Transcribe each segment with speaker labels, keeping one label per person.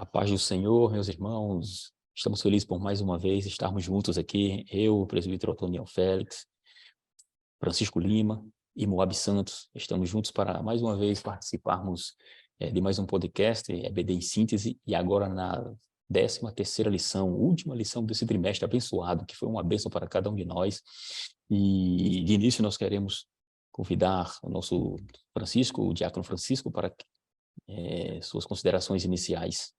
Speaker 1: paz do Senhor, meus irmãos, estamos felizes por mais uma vez estarmos juntos aqui, eu, o presbítero Otoniel Félix, Francisco Lima e Moab Santos, estamos juntos para mais uma vez participarmos de mais um podcast, EBD em síntese, e agora na 13ª lição, última lição desse trimestre abençoado, que foi uma bênção para cada um de nós, e de início nós queremos convidar o nosso Francisco, o diácono Francisco, para suas considerações iniciais.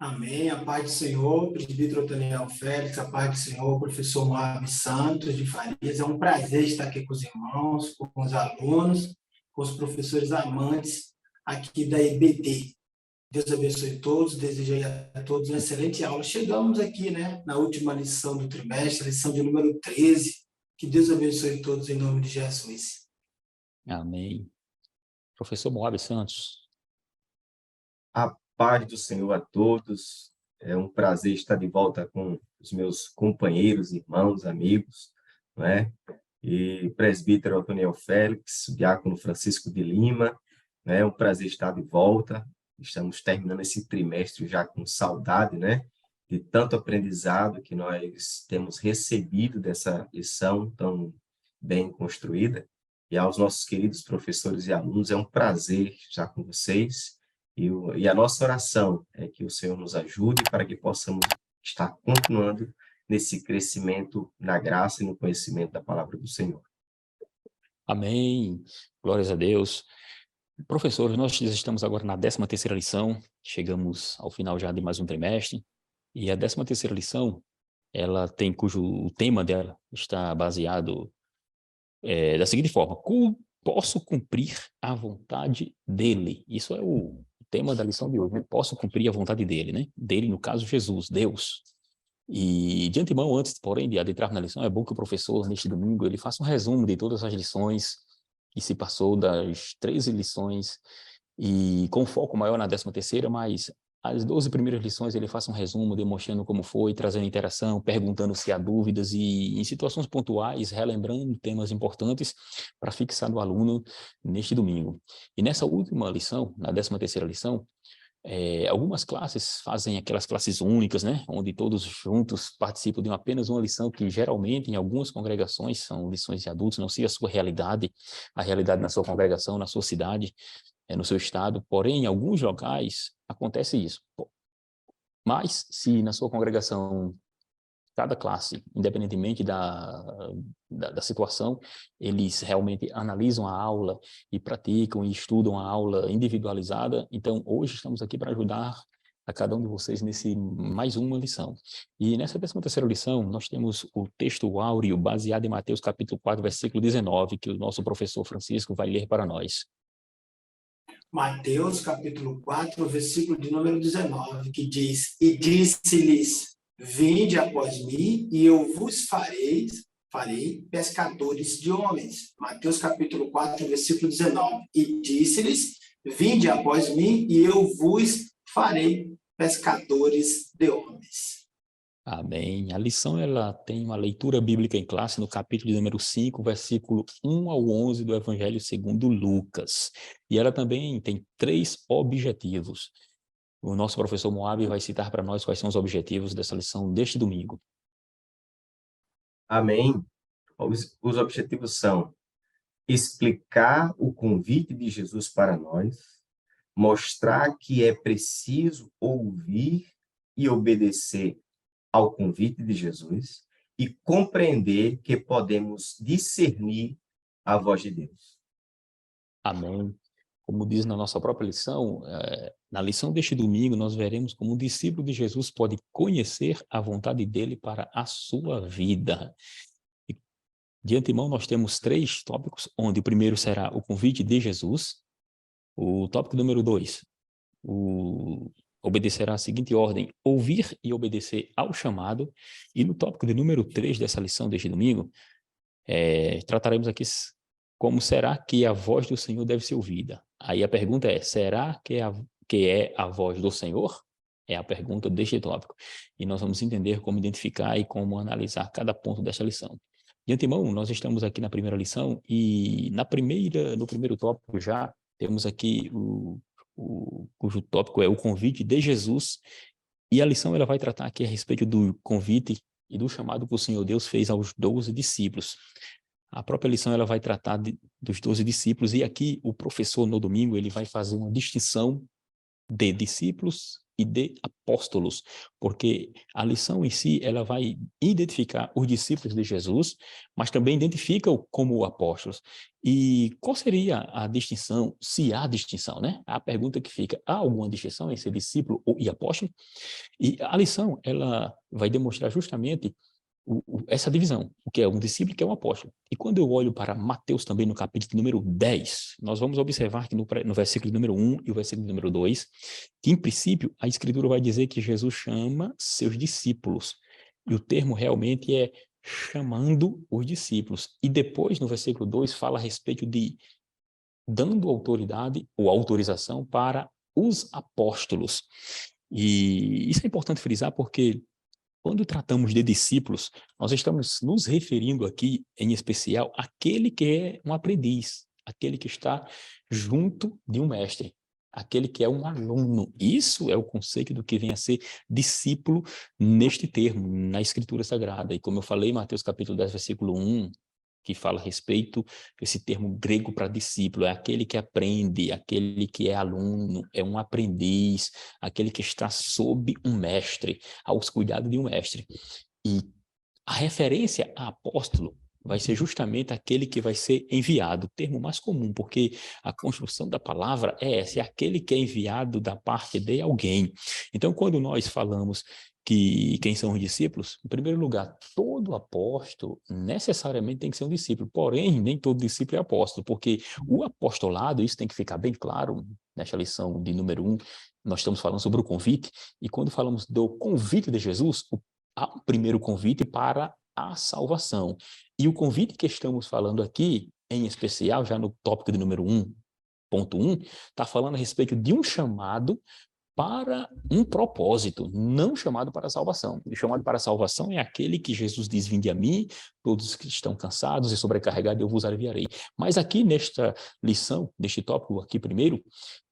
Speaker 2: Amém. A paz do Senhor, presbítero Otoniel Félix, a paz do Senhor, professor Moab Santos de Farias. É um prazer estar aqui com os irmãos, com os alunos, com os professores amantes aqui da EBD. Deus abençoe todos, desejo a todos uma excelente aula. Chegamos aqui, na última lição do trimestre, lição de número 13. Que Deus abençoe todos em nome de Jesus.
Speaker 1: Amém. Professor Moab Santos.
Speaker 3: A paz do Senhor a todos. É um prazer estar de volta com os meus companheiros, irmãos, amigos, E presbítero Otoniel Félix, diácono Francisco de Lima, É um prazer estar de volta. Estamos terminando esse trimestre já com saudade, De tanto aprendizado que nós temos recebido dessa lição tão bem construída. E aos nossos queridos professores e alunos, é um prazer estar com vocês. E a nossa oração é que o Senhor nos ajude para que possamos estar continuando nesse crescimento na graça e no conhecimento da palavra do Senhor.
Speaker 1: Amém. Glórias a Deus. Professores, nós estamos agora na 13ª lição, chegamos ao final já de mais um trimestre, e a 13ª lição, ela tem o tema dela está baseado da seguinte forma: posso cumprir a vontade dele. Isso é o tema da lição de hoje, Posso cumprir a vontade dele, Dele, no caso, Jesus, Deus. E, de antemão, antes, porém, de adentrar na lição, é bom que o professor, neste domingo, ele faça um resumo de todas as lições que se passou, das 13 lições, e com foco maior na 13ª, mas as 12 primeiras lições ele faça um resumo, demonstrando como foi, trazendo interação, perguntando se há dúvidas e, em situações pontuais, relembrando temas importantes para fixar no aluno neste domingo. E nessa última lição, na 13ª lição, algumas classes fazem aquelas classes únicas, onde todos juntos participam de apenas uma lição, que geralmente em algumas congregações são lições de adultos, não sei a sua realidade, a realidade na sua congregação, na sua cidade, no seu estado, porém em alguns locais acontece isso. Mas se na sua congregação cada classe, independentemente da situação, eles realmente analisam a aula e praticam e estudam a aula individualizada. Então, hoje estamos aqui para ajudar a cada um de vocês nesse mais uma lição. E nessa 13ª lição, nós temos o texto áureo baseado em Mateus capítulo 4, versículo 19, que o nosso professor Francisco vai ler para nós.
Speaker 2: Mateus capítulo 4, versículo de número 19, que diz: E disse-lhes: Vinde após mim, e eu vos farei pescadores de homens. Mateus capítulo 4, versículo 19. E disse-lhes: Vinde após mim, e eu vos farei pescadores de homens.
Speaker 1: Amém. A lição ela tem uma leitura bíblica em classe no capítulo de número 5, versículo 1 ao 11 do Evangelho segundo Lucas. E ela também tem 3 objetivos. O nosso professor Moab vai citar para nós quais são os objetivos dessa lição deste domingo.
Speaker 3: Amém. Os objetivos são explicar o convite de Jesus para nós, mostrar que é preciso ouvir e obedecer ao convite de Jesus e compreender que podemos discernir a voz de Deus.
Speaker 1: Amém. Como diz na nossa própria lição, na lição deste domingo, nós veremos como um discípulo de Jesus pode conhecer a vontade dele para a sua vida. E, de antemão, nós temos 3 tópicos, onde o primeiro será o convite de Jesus, o tópico número 2, obedecerá a seguinte ordem: ouvir e obedecer ao chamado, e no tópico de número 3 dessa lição deste domingo, trataremos aqui como será que a voz do Senhor deve ser ouvida. Aí a pergunta é: será que é a voz do Senhor? É a pergunta deste tópico. E nós vamos entender como identificar e como analisar cada ponto desta lição. De antemão, nós estamos aqui na primeira lição e no primeiro tópico já temos aqui o cujo tópico é o convite de Jesus. E a lição ela vai tratar aqui a respeito do convite e do chamado que o Senhor Deus fez aos 12 discípulos. A própria lição ela vai tratar dos 12 discípulos, e aqui o professor, no domingo, ele vai fazer uma distinção de discípulos e de apóstolos, porque a lição em si, ela vai identificar os discípulos de Jesus, mas também identifica-o como apóstolos. E qual seria a distinção, se há distinção, né? A pergunta que fica, há alguma distinção entre discípulo e apóstolo? E a lição, ela vai demonstrar justamente essa divisão, o que é um discípulo e o que é um apóstolo. E quando eu olho para Mateus também no capítulo número 10, nós vamos observar que no versículo número 1 e o versículo número 2, que em princípio a Escritura vai dizer que Jesus chama seus discípulos. E o termo realmente é chamando os discípulos. E depois, no versículo 2, fala a respeito de dando autoridade ou autorização para os apóstolos. E isso é importante frisar porque quando tratamos de discípulos, nós estamos nos referindo aqui, em especial, àquele que é um aprendiz, aquele que está junto de um mestre, aquele que é um aluno. Isso é o conceito do que vem a ser discípulo neste termo, na Escritura Sagrada. E como eu falei, Mateus capítulo 10, versículo 1, que fala a respeito, esse termo grego para discípulo, é aquele que aprende, aquele que é aluno, é um aprendiz, aquele que está sob um mestre, aos cuidados de um mestre. E a referência a apóstolo vai ser justamente aquele que vai ser enviado, o termo mais comum, porque a construção da palavra é essa, é aquele que é enviado da parte de alguém. Então, quando nós falamos que quem são os discípulos, em primeiro lugar, todo apóstolo necessariamente tem que ser um discípulo, porém, nem todo discípulo é apóstolo, porque o apostolado, isso tem que ficar bem claro nesta lição de número 1, nós estamos falando sobre o convite, e quando falamos do convite de Jesus, há um primeiro convite para a salvação. E o convite que estamos falando aqui, em especial, já no tópico de número 1.1, está falando a respeito de um chamado para um propósito, não chamado para a salvação. O chamado para a salvação é aquele que Jesus diz, vinde a mim, todos que estão cansados e sobrecarregados, eu vos aliviarei. Mas aqui nesta lição, neste tópico aqui primeiro,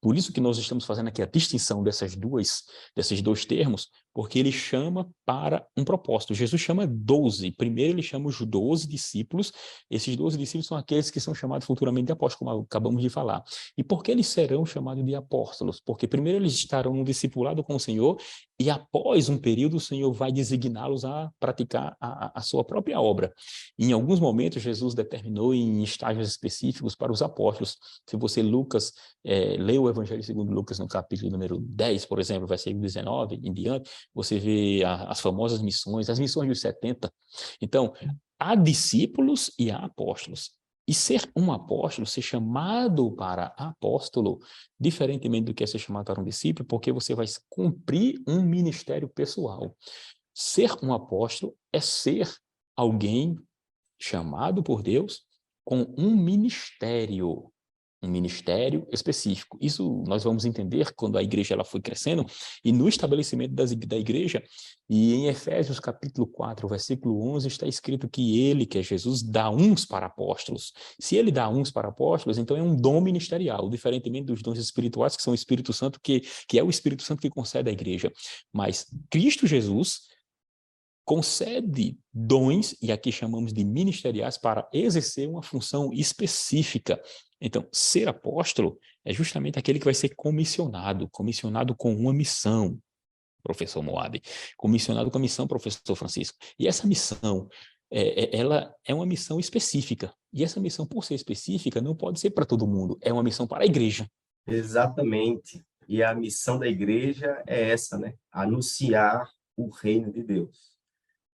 Speaker 1: por isso que nós estamos fazendo aqui a distinção desses dois termos, porque ele chama para um propósito. Jesus chama 12. Primeiro ele chama os 12 discípulos. Esses 12 discípulos são aqueles que são chamados futuramente de apóstolos, como acabamos de falar. E por que eles serão chamados de apóstolos? Porque primeiro eles estarão no discipulado com o Senhor e após um período o Senhor vai designá-los a praticar a sua própria obra. Em alguns momentos Jesus determinou em estágios específicos para os apóstolos. Se você, Lucas, lê o Evangelho segundo Lucas no capítulo número 10, por exemplo, versículo 19 em diante, você vê as famosas missões, as missões dos 70. Então, há discípulos e há apóstolos. E ser um apóstolo, ser chamado para apóstolo, diferentemente do que é ser chamado para um discípulo, porque você vai cumprir um ministério pessoal. Ser um apóstolo é ser alguém chamado por Deus com um ministério específico. Isso nós vamos entender quando a igreja ela foi crescendo e no estabelecimento da igreja. E em Efésios capítulo 4, versículo 11, está escrito que ele, que é Jesus, dá uns para apóstolos. Se ele dá uns para apóstolos, então é um dom ministerial, diferentemente dos dons espirituais, que são o Espírito Santo, que é o Espírito Santo que concede à igreja. Mas Cristo Jesus concede dons, e aqui chamamos de ministeriais, para exercer uma função específica. Então, ser apóstolo é justamente aquele que vai ser comissionado com uma missão, professor Moab, comissionado com a missão, professor Francisco. E essa missão, ela é uma missão específica. E essa missão, por ser específica, não pode ser para todo mundo. É uma missão para a igreja.
Speaker 3: Exatamente. E a missão da igreja é essa, né? Anunciar o reino de Deus.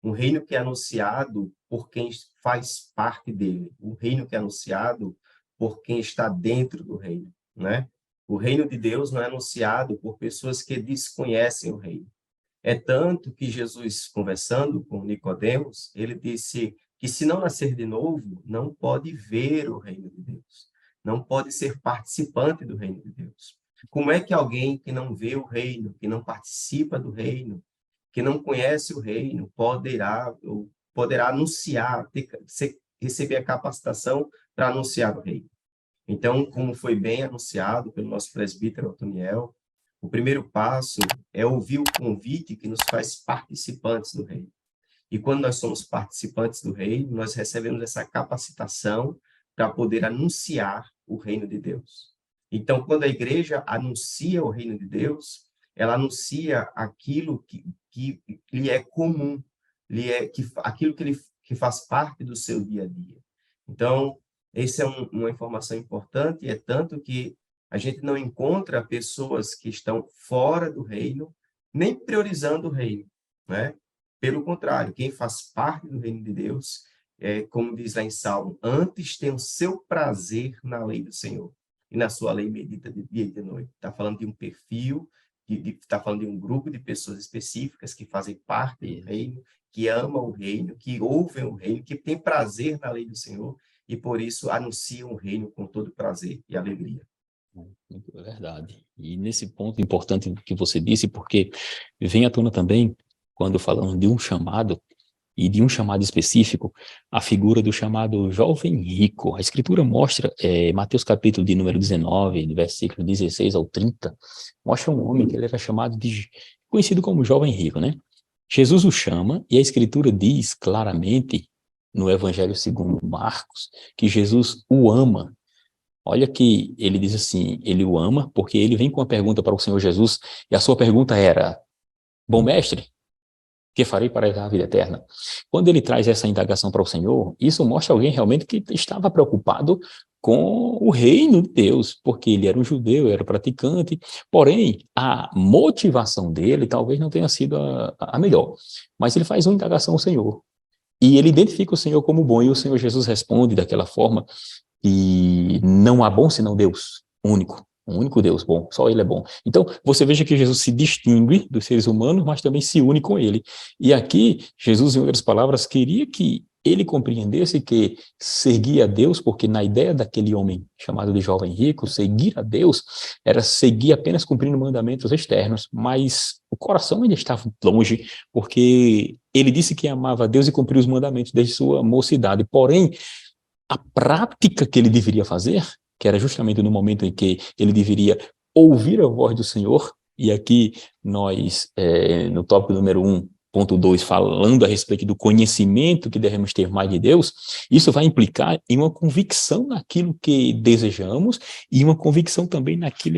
Speaker 3: Um reino que é anunciado por quem faz parte dele. Um reino que é anunciado por quem está dentro do reino, né? O reino de Deus não é anunciado por pessoas que desconhecem o reino. É tanto que Jesus, conversando com Nicodemos, ele disse que se não nascer de novo, não pode ver o reino de Deus. Não pode ser participante do reino de Deus. Como é que alguém que não vê o reino, que não participa do reino, que não conhece o reino, poderá anunciar, receber a capacitação para anunciar o reino? Então, como foi bem anunciado pelo nosso presbítero Otoniel, o primeiro passo é ouvir o convite que nos faz participantes do reino. E quando nós somos participantes do reino, nós recebemos essa capacitação para poder anunciar o reino de Deus. Então, quando a igreja anuncia o reino de Deus, ela anuncia aquilo que lhe é comum, aquilo que faz parte do seu dia a dia. Então, essa é uma informação importante, é tanto que a gente não encontra pessoas que estão fora do reino, nem priorizando o reino, né? Pelo contrário, quem faz parte do reino de Deus, como diz lá em Salmo, antes tem o seu prazer na lei do Senhor, e na sua lei medita de dia e de noite. Está falando de um perfil, está falando de um grupo de pessoas específicas que fazem parte do reino, que amam o reino, que ouvem o reino, que têm prazer na lei do Senhor, e por isso anunciam o reino com todo prazer e alegria.
Speaker 1: É verdade. E nesse ponto importante que você disse, porque vem à tona também, quando falamos de um chamado, e de um chamado específico, a figura do chamado jovem rico. A Escritura mostra, Mateus capítulo de número 19, do versículo 16 ao 30, mostra um homem que ele era conhecido como jovem rico, né? Jesus o chama, e a Escritura diz claramente, no Evangelho segundo Marcos, que Jesus o ama. Olha que ele diz assim, ele o ama, porque ele vem com uma pergunta para o Senhor Jesus, e a sua pergunta era: bom mestre, que farei para a vida eterna? Quando ele traz essa indagação para o Senhor, isso mostra alguém realmente que estava preocupado com o reino de Deus, porque ele era um judeu, era praticante, porém, a motivação dele talvez não tenha sido a melhor, mas ele faz uma indagação ao Senhor, e ele identifica o Senhor como bom, e o Senhor Jesus responde daquela forma, e não há bom senão Deus, único. Um único Deus bom, só Ele é bom. Então, você veja que Jesus se distingue dos seres humanos, mas também se une com Ele. E aqui, Jesus, em outras palavras, queria que ele compreendesse que seguir a Deus, porque na ideia daquele homem chamado de jovem rico, seguir a Deus era seguir apenas cumprindo mandamentos externos, mas o coração ainda estava longe, porque ele disse que amava a Deus e cumpriu os mandamentos desde sua mocidade. Porém, a prática que ele deveria fazer, que era justamente no momento em que ele deveria ouvir a voz do Senhor, e aqui nós, no tópico número 1.2, falando a respeito do conhecimento que devemos ter mais de Deus, isso vai implicar em uma convicção naquilo que desejamos e uma convicção também naquilo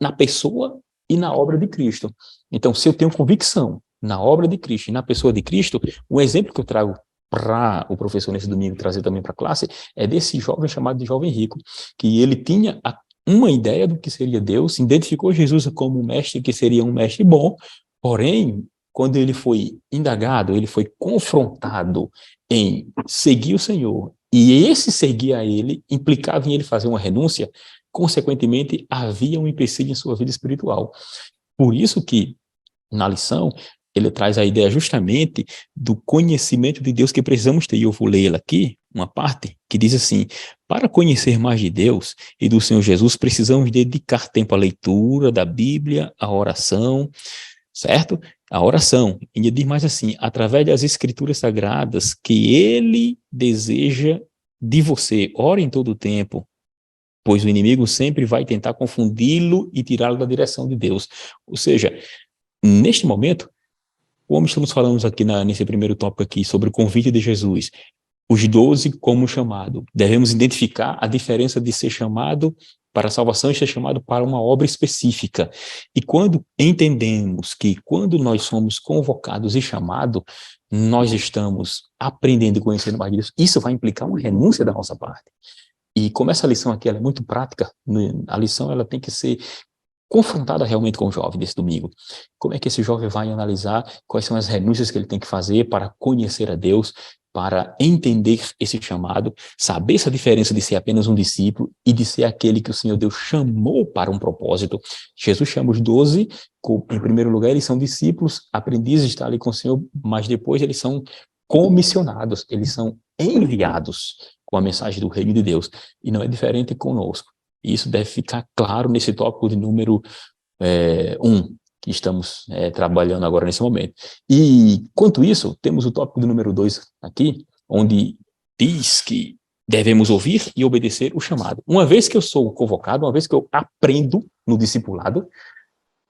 Speaker 1: na pessoa e na obra de Cristo. Então, se eu tenho convicção na obra de Cristo e na pessoa de Cristo, um exemplo que eu trago para o professor nesse domingo trazer também para a classe, é desse jovem chamado de jovem rico, que ele tinha uma ideia do que seria Deus, identificou Jesus como um mestre que seria um mestre bom, porém, quando ele foi indagado, ele foi confrontado em seguir o Senhor, e esse seguir a ele implicava em ele fazer uma renúncia, consequentemente, havia um empecilho em sua vida espiritual. Por isso que, na lição, ele traz a ideia justamente do conhecimento de Deus que precisamos ter. E eu vou ler ela aqui, uma parte, que diz assim: para conhecer mais de Deus e do Senhor Jesus, precisamos dedicar tempo à leitura da Bíblia, à oração, certo? A oração. E ele diz mais assim: através das Escrituras Sagradas, que Ele deseja de você. Ore em todo o tempo, pois o inimigo sempre vai tentar confundi-lo e tirá-lo da direção de Deus. Ou seja, neste momento, como estamos falando aqui nesse primeiro tópico aqui sobre o convite de Jesus, os 12 como chamado, devemos identificar a diferença de ser chamado para a salvação e ser chamado para uma obra específica. E quando entendemos que quando nós somos convocados e chamados, nós estamos aprendendo e conhecendo mais de Deus, isso vai implicar uma renúncia da nossa parte. E como essa lição aqui ela é muito prática, a lição ela tem que ser confrontada realmente com o jovem desse domingo. Como é que esse jovem vai analisar quais são as renúncias que ele tem que fazer para conhecer a Deus, para entender esse chamado, saber essa diferença de ser apenas um discípulo e de ser aquele que o Senhor Deus chamou para um propósito. Jesus chama os 12, em primeiro lugar, eles são discípulos, aprendizes, está ali com o Senhor, mas depois eles são comissionados, eles são enviados com a mensagem do reino de Deus. E não é diferente conosco. E isso deve ficar claro nesse tópico de número 1, que estamos trabalhando agora nesse momento. E, quanto isso, temos o tópico de número 2 aqui, onde diz que devemos ouvir e obedecer o chamado. Uma vez que eu sou convocado, uma vez que eu aprendo no discipulado,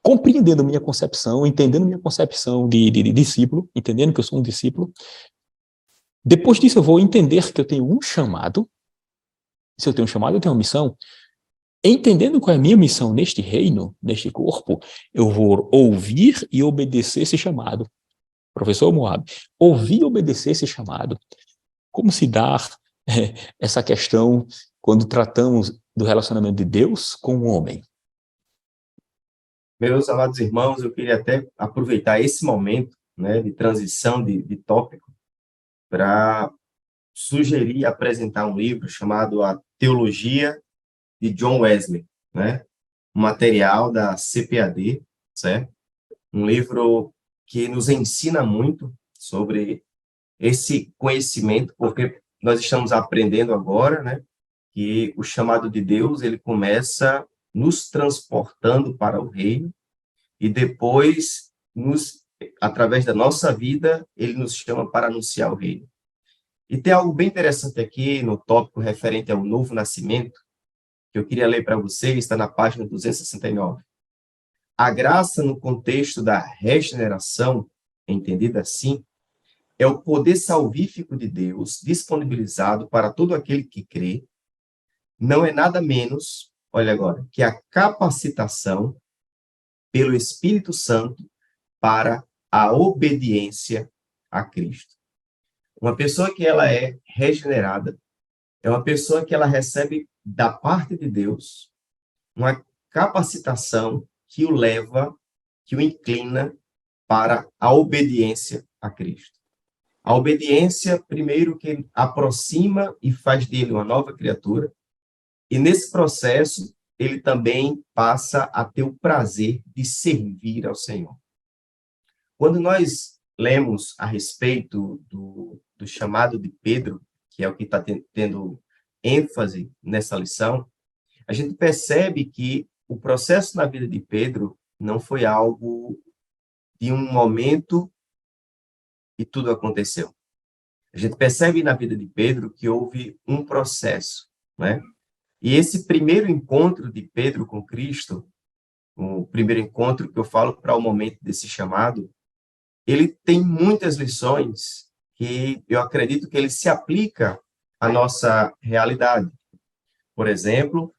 Speaker 1: compreendendo minha concepção, entendendo minha concepção de discípulo, entendendo que eu sou um discípulo, depois disso eu vou entender que eu tenho um chamado. Se eu tenho um chamado, eu tenho uma missão. Entendendo qual é a minha missão neste reino, neste corpo, eu vou ouvir e obedecer esse chamado. Professor Moab, ouvir e obedecer esse chamado. Como se dá essa questão quando tratamos do relacionamento de Deus com o homem?
Speaker 3: Meus amados irmãos, eu queria até aproveitar esse momento, né, de transição de tópico para sugerir e apresentar um livro chamado A Teologia de John Wesley, né? Um material da CPAD, certo? Um livro que nos ensina muito sobre esse conhecimento, porque nós estamos aprendendo agora, né, que o chamado de Deus, ele começa nos transportando para o reino e depois, através da nossa vida, ele nos chama para anunciar o reino. E tem algo bem interessante aqui no tópico referente ao novo nascimento, que eu queria ler para vocês, está na página 269. A graça, no contexto da regeneração, entendida assim, é o poder salvífico de Deus disponibilizado para todo aquele que crê. Não é nada menos, olha agora, que a capacitação pelo Espírito Santo para a obediência a Cristo. Uma pessoa que ela é regenerada é uma pessoa que ela recebe da parte de Deus uma capacitação que o leva, que o inclina para a obediência a Cristo. A obediência, primeiro, que aproxima e faz dele uma nova criatura, e nesse processo, ele também passa a ter o prazer de servir ao Senhor. Quando nós lemos a respeito do chamado de Pedro, que é o que está tendo ênfase nessa lição, a gente percebe que o processo na vida de Pedro não foi algo de um momento e tudo aconteceu. A gente percebe na vida de Pedro que houve um processo, né? E esse primeiro encontro de Pedro com Cristo, o primeiro encontro que eu falo para o momento desse chamado, ele tem muitas lições que eu acredito que ele se aplica à nossa realidade. Por exemplo,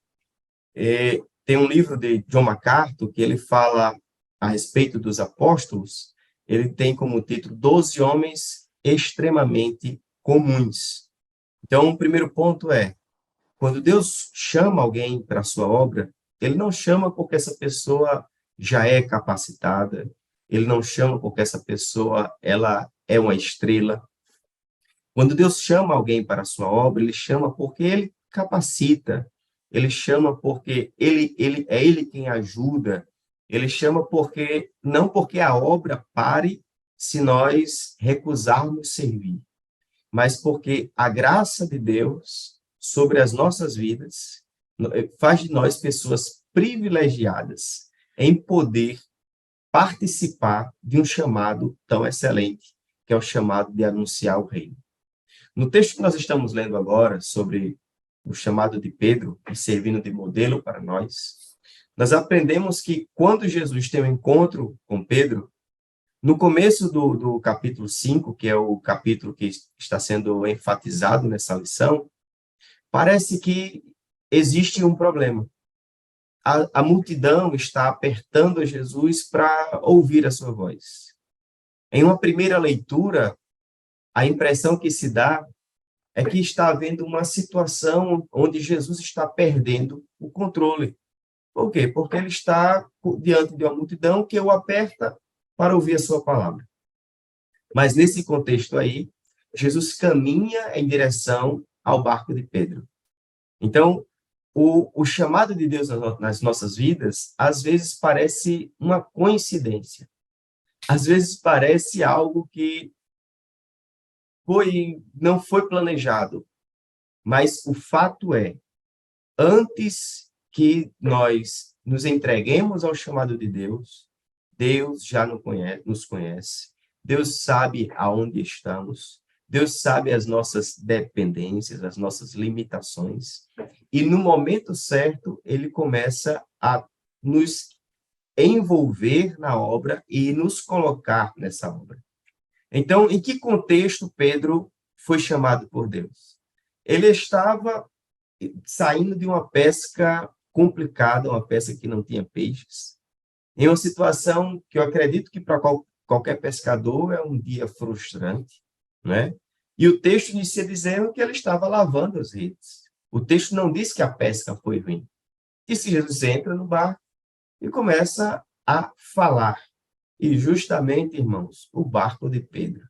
Speaker 3: tem um livro de John MacArthur que ele fala a respeito dos apóstolos, ele tem como título 12 homens extremamente comuns. Então, o primeiro ponto é, quando Deus chama alguém para a sua obra, ele não chama porque essa pessoa já é capacitada, ele não chama porque essa pessoa ela é uma estrela. Quando Deus chama alguém para a sua obra, ele chama porque ele capacita, ele chama porque ele é ele quem ajuda, ele chama porque não porque a obra pare se nós recusarmos servir, mas porque a graça de Deus sobre as nossas vidas faz de nós pessoas privilegiadas em poder participar de um chamado tão excelente, que é o chamado de anunciar o reino. No texto que nós estamos lendo agora, sobre o chamado de Pedro, servindo de modelo para nós aprendemos que quando Jesus tem um encontro com Pedro, no começo do capítulo 5, que é o capítulo que está sendo enfatizado nessa lição, parece que existe um problema. A multidão está apertando a Jesus para ouvir a sua voz. Em uma primeira leitura, a impressão que se dá é que está havendo uma situação onde Jesus está perdendo o controle. Por quê? Porque ele está diante de uma multidão que o aperta para ouvir a sua palavra. Mas nesse contexto aí, Jesus caminha em direção ao barco de Pedro. Então, o chamado de Deus nas nossas vidas, às vezes parece uma coincidência. Às vezes parece algo que não foi planejado. Mas o fato é, antes que nós nos entreguemos ao chamado de Deus, Deus já nos conhece. Deus sabe aonde estamos. Deus sabe as nossas dependências, as nossas limitações, e no momento certo, ele começa a nos envolver na obra e nos colocar nessa obra. Então, em que contexto Pedro foi chamado por Deus? Ele estava saindo de uma pesca complicada, uma pesca que não tinha peixes, em uma situação que eu acredito que para qualquer pescador é um dia frustrante, né? E o texto inicia dizendo que ele estava lavando as redes. O texto não diz que a pesca foi ruim. E se Jesus entra no barco e começa a falar. E justamente, irmãos, o barco de Pedro.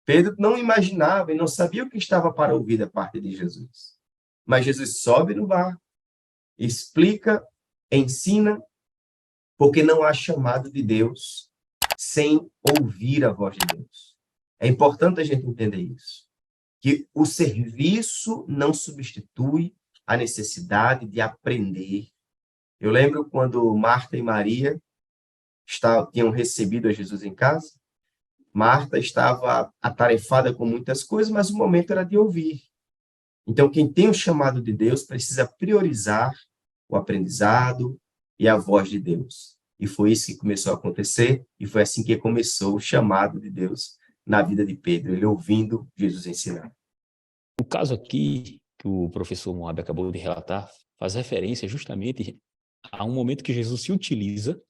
Speaker 3: Pedro não imaginava e não sabia o que estava para ouvir da parte de Jesus. Mas Jesus sobe no barco, explica, ensina, porque não há chamado de Deus sem ouvir a voz de Deus. É importante a gente entender isso, que o serviço não substitui a necessidade de aprender. Eu lembro quando Marta e Maria tinham recebido a Jesus em casa. Marta estava atarefada com muitas coisas, mas o momento era de ouvir. Então, quem tem o chamado de Deus precisa priorizar o aprendizado e a voz de Deus. E foi isso que começou a acontecer, e foi assim que começou o chamado de Deus na vida de Pedro, ele ouvindo Jesus ensinar.
Speaker 1: O caso aqui que o professor Moab acabou de relatar faz referência justamente a um momento que Jesus se utiliza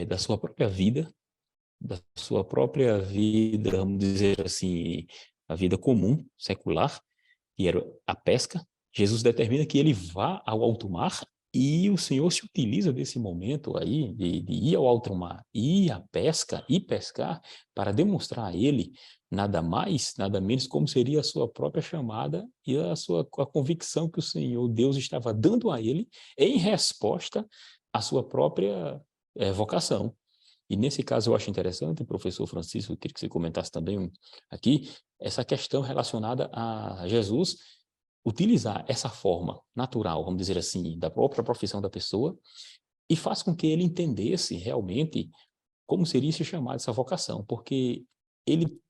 Speaker 1: da sua própria vida, vamos dizer assim, a vida comum, secular, que era a pesca. Jesus determina que ele vá ao alto mar e o Senhor se utiliza desse momento aí de ir ao alto mar, ir à pesca e pescar para demonstrar a ele nada mais, nada menos como seria a sua própria chamada e a convicção que o Senhor Deus estava dando a ele em resposta à sua própria vocação. E nesse caso eu acho interessante, professor Francisco, eu queria que você comentasse também aqui, essa questão relacionada a Jesus utilizar essa forma natural, vamos dizer assim, da própria profissão da pessoa e faz com que ele entendesse realmente como seria esse chamado, essa vocação, porque ele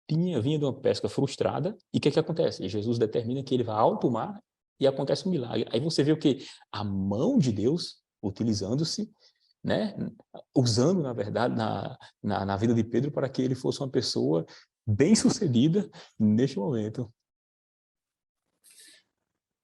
Speaker 1: vinha de uma pesca frustrada e o que acontece? Jesus determina que ele vá ao alto mar e acontece um milagre. Aí você vê o que? A mão de Deus utilizando-se, né? Usando, na verdade, na vida de Pedro para que ele fosse uma pessoa bem-sucedida neste momento.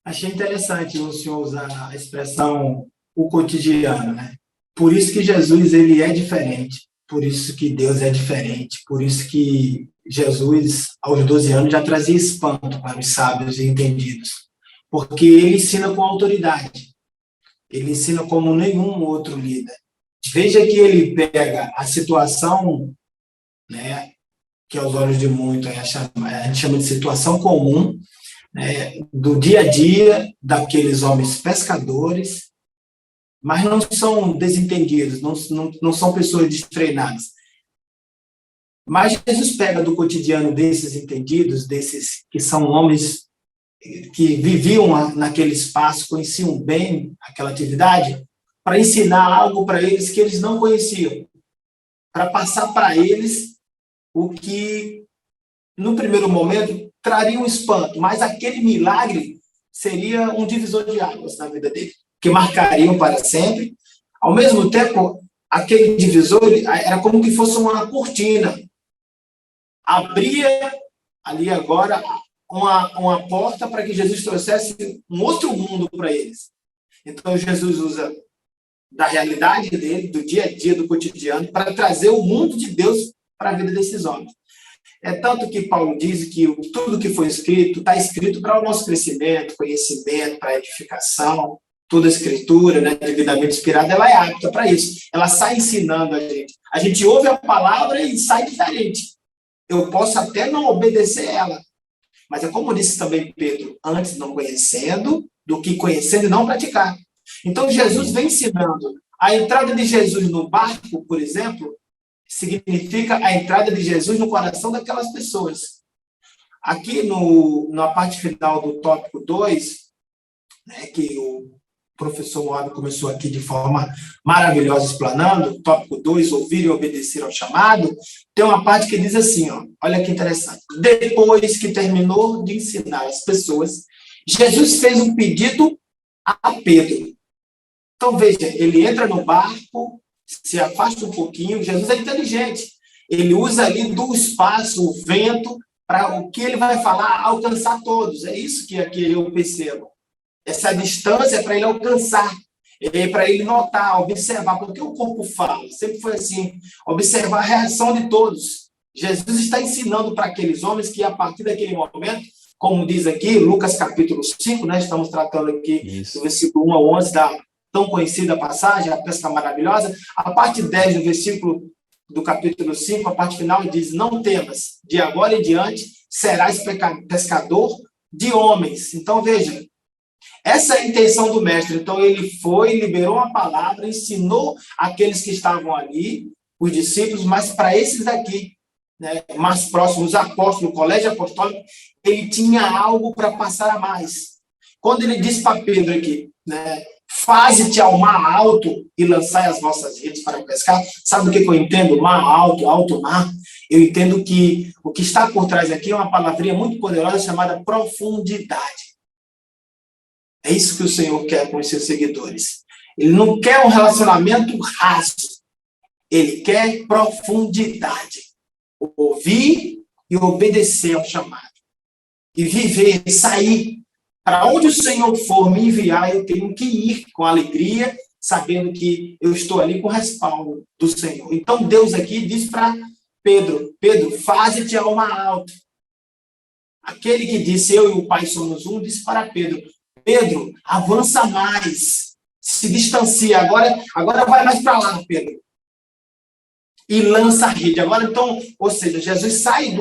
Speaker 2: Achei interessante o senhor usar a expressão o cotidiano, né? Por isso que Jesus ele é diferente, por isso que Deus é diferente, por isso que Jesus, aos 12 anos, já trazia espanto para os sábios e entendidos, porque ele ensina com autoridade, ele ensina como nenhum outro líder. Veja que ele pega a situação, né, que aos olhos de muitos a gente chama de situação comum, né, do dia a dia daqueles homens pescadores, mas não são desentendidos, não são pessoas destreinadas. Mas Jesus pega do cotidiano desses entendidos, desses que são homens que viviam naquele espaço, conheciam bem aquela atividade, para ensinar algo para eles que eles não conheciam, para passar para eles o que, no primeiro momento, traria um espanto, mas aquele milagre seria um divisor de águas na vida dele, que marcariam para sempre. Ao mesmo tempo, aquele divisor era como que fosse uma cortina. Abria ali agora uma porta para que Jesus trouxesse um outro mundo para eles. Então, Jesus usa da realidade dele, do dia a dia, do cotidiano, para trazer o mundo de Deus para a vida desses homens. É tanto que Paulo diz que tudo que foi escrito, está escrito para o nosso crescimento, conhecimento, para edificação. Toda a escritura, né, devidamente inspirada, ela é apta para isso. Ela sai ensinando a gente. A gente ouve a palavra e sai diferente. Eu posso até não obedecer ela. Mas é como disse também Pedro, antes não conhecendo, do que conhecendo e não praticar. Então, Jesus vem ensinando. A entrada de Jesus no barco, por exemplo, significa a entrada de Jesus no coração daquelas pessoas. Aqui, na parte final do tópico 2, né, que professor Moab começou aqui de forma maravilhosa explanando, tópico 2, ouvir e obedecer ao chamado, tem uma parte que diz assim, ó, olha que interessante. Depois que terminou de ensinar as pessoas, Jesus fez um pedido a Pedro. Então, veja, ele entra no barco, se afasta um pouquinho, Jesus é inteligente. Ele usa ali do espaço, o vento, para o que ele vai falar, alcançar todos. É isso que aqui eu percebo. Essa distância é para ele alcançar, é para ele notar, observar, porque o corpo fala, sempre foi assim, observar a reação de todos. Jesus está ensinando para aqueles homens que, a partir daquele momento, como diz aqui, Lucas capítulo 5, né, estamos tratando aqui do versículo 1 ao 11 da tão conhecida passagem, a pesca maravilhosa, a parte 10 do versículo do capítulo 5, a parte final diz, não temas, de agora em diante serás pescador de homens. Então, veja, essa é a intenção do mestre. Então, ele foi, liberou a palavra, ensinou aqueles que estavam ali, os discípulos, mas para esses aqui, né, mais próximos, os apóstolos, o colégio apostólico, ele tinha algo para passar a mais. Quando ele disse para Pedro aqui, né, faze-te ao mar alto e lançai as vossas redes para pescar, sabe o que eu entendo? Mar alto, alto mar. Eu entendo que o que está por trás aqui é uma palavrinha muito poderosa chamada profundidade. É isso que o Senhor quer com os seus seguidores. Ele não quer um relacionamento raso. Ele quer profundidade. Ouvir e obedecer ao chamado. E viver, sair. Para onde o Senhor for me enviar, eu tenho que ir com alegria, sabendo que eu estou ali com o respaldo do Senhor. Então, Deus aqui diz para Pedro, Pedro, faze-te ao mar alto. Aquele que disse, eu e o Pai somos um, disse para Pedro, Pedro, avança mais, se distancia, agora vai mais para lá, Pedro. E lança a rede. Agora, então, ou seja, Jesus sai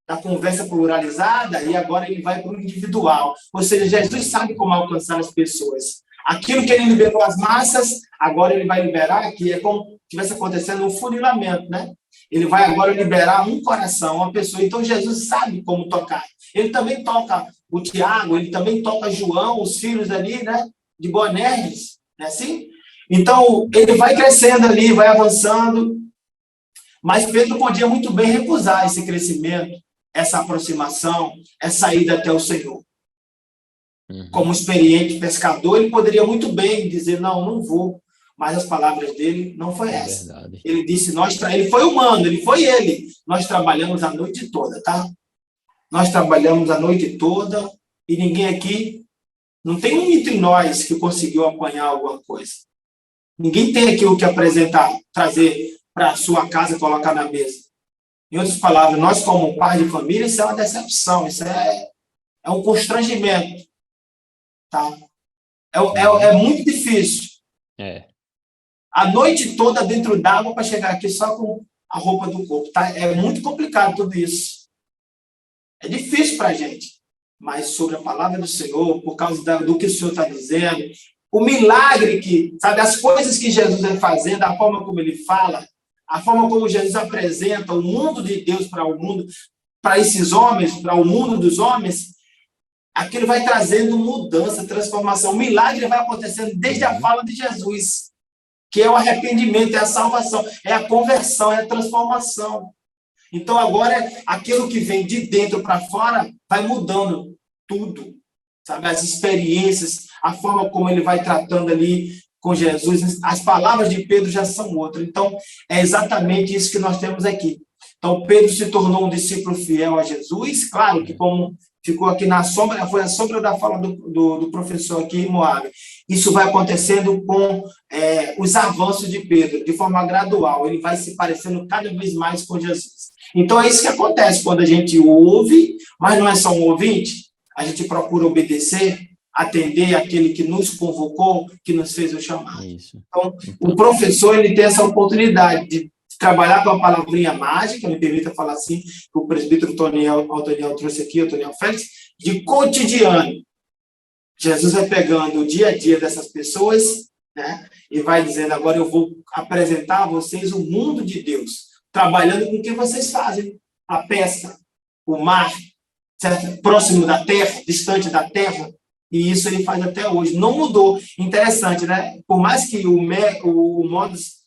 Speaker 2: da conversa pluralizada e agora ele vai para o individual. Ou seja, Jesus sabe como alcançar as pessoas. Aquilo que ele liberou às massas, agora ele vai liberar aqui. É como se estivesse acontecendo um funilamento, né? Ele vai agora liberar um coração, uma pessoa. Então, Jesus sabe como tocar. Ele também toca o Tiago, ele também toca João, os filhos ali, né? De Boanerges, não é assim? Então, ele vai crescendo ali, vai avançando. Mas Pedro podia muito bem recusar esse crescimento, essa aproximação, essa ida até o Senhor. Como experiente pescador, ele poderia muito bem dizer, não vou. Mas as palavras dele não foi essa.
Speaker 1: Verdade.
Speaker 2: Ele disse, ele foi humano, ele foi ele. Nós trabalhamos a noite toda, tá? Nós trabalhamos a noite toda e ninguém aqui, não tem um entre nós que conseguiu apanhar alguma coisa. Ninguém tem aqui o que apresentar, trazer para a sua casa e colocar na mesa. Em outras palavras, nós como pai de família, isso é uma decepção, isso é um constrangimento. Tá? É muito difícil. A noite toda dentro d'água para chegar aqui só com a roupa do corpo. Tá? É muito complicado tudo isso. É difícil para a gente. Mas sobre a palavra do Senhor, por causa do que o Senhor está dizendo, o milagre que, sabe, as coisas que Jesus vai fazendo, a forma como ele fala, a forma como Jesus apresenta o mundo de Deus para o mundo, para esses homens, para o mundo dos homens, aquilo vai trazendo mudança, transformação. O milagre vai acontecendo desde a fala de Jesus, que é o arrependimento, é a salvação, é a conversão, é a transformação. Então, agora, aquilo que vem de dentro para fora vai mudando tudo, sabe? As experiências, a forma como ele vai tratando ali com Jesus, as palavras de Pedro já são outras. Então, é exatamente isso que nós temos aqui. Então, Pedro se tornou um discípulo fiel a Jesus, claro que como ficou aqui na sombra, foi a sombra da fala do professor aqui, Moab. Isso vai acontecendo com os avanços de Pedro, de forma gradual, ele vai se parecendo cada vez mais com Jesus. Então, é isso que acontece quando a gente ouve, mas não é só um ouvinte, a gente procura obedecer, atender aquele que nos convocou, que nos fez o chamado. Então, o professor, ele tem essa oportunidade de trabalhar com a palavrinha mágica, me permita falar assim, que o presbítero Antoniel trouxe aqui, Antoniel Félix, de cotidiano. Jesus vai pegando o dia a dia dessas pessoas, né, e vai dizendo, agora eu vou apresentar a vocês o mundo de Deus, trabalhando com o que vocês fazem, a pesca, o mar, certo? Próximo da terra, distante da terra, E isso ele faz até hoje. Não mudou. Interessante, né? Por mais que o modus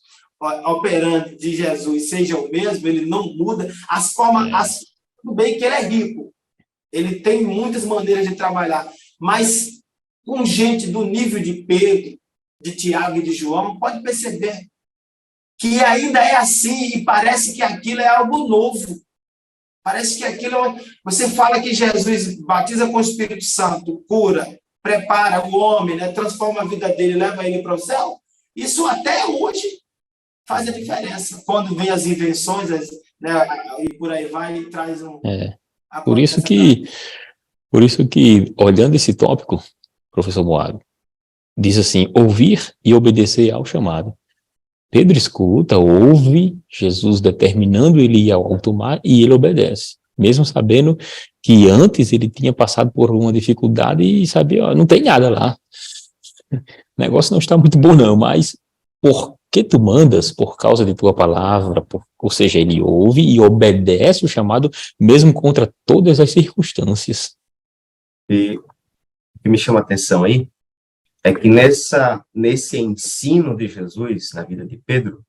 Speaker 2: operandi de Jesus seja o mesmo, ele não muda. As formas, tudo bem que ele é rico. Ele tem muitas maneiras de trabalhar. Mas com gente do nível de Pedro, de Tiago e de João, pode perceber que ainda é assim e parece que aquilo é algo novo. Parece que aquilo... Você fala que Jesus batiza com o Espírito Santo, cura, prepara o homem, né, transforma a vida dele, leva ele para o céu. Isso até hoje faz a diferença. Quando vem as invenções, né, e por aí vai, e traz um...
Speaker 1: Por isso que, olhando esse tópico, professor Moab, diz assim, ouvir e obedecer ao chamado. Pedro escuta, ouve Jesus determinando ele ir ao alto mar e ele obedece, mesmo sabendo que antes ele tinha passado por uma dificuldade e sabia, ó, não tem nada lá, o negócio não está muito bom não, mas por que tu mandas? Por causa de tua palavra, ou seja, ele ouve e obedece o chamado mesmo contra todas as circunstâncias.
Speaker 3: E o que me chama a atenção aí é que nesse ensino de Jesus na vida de Pedro,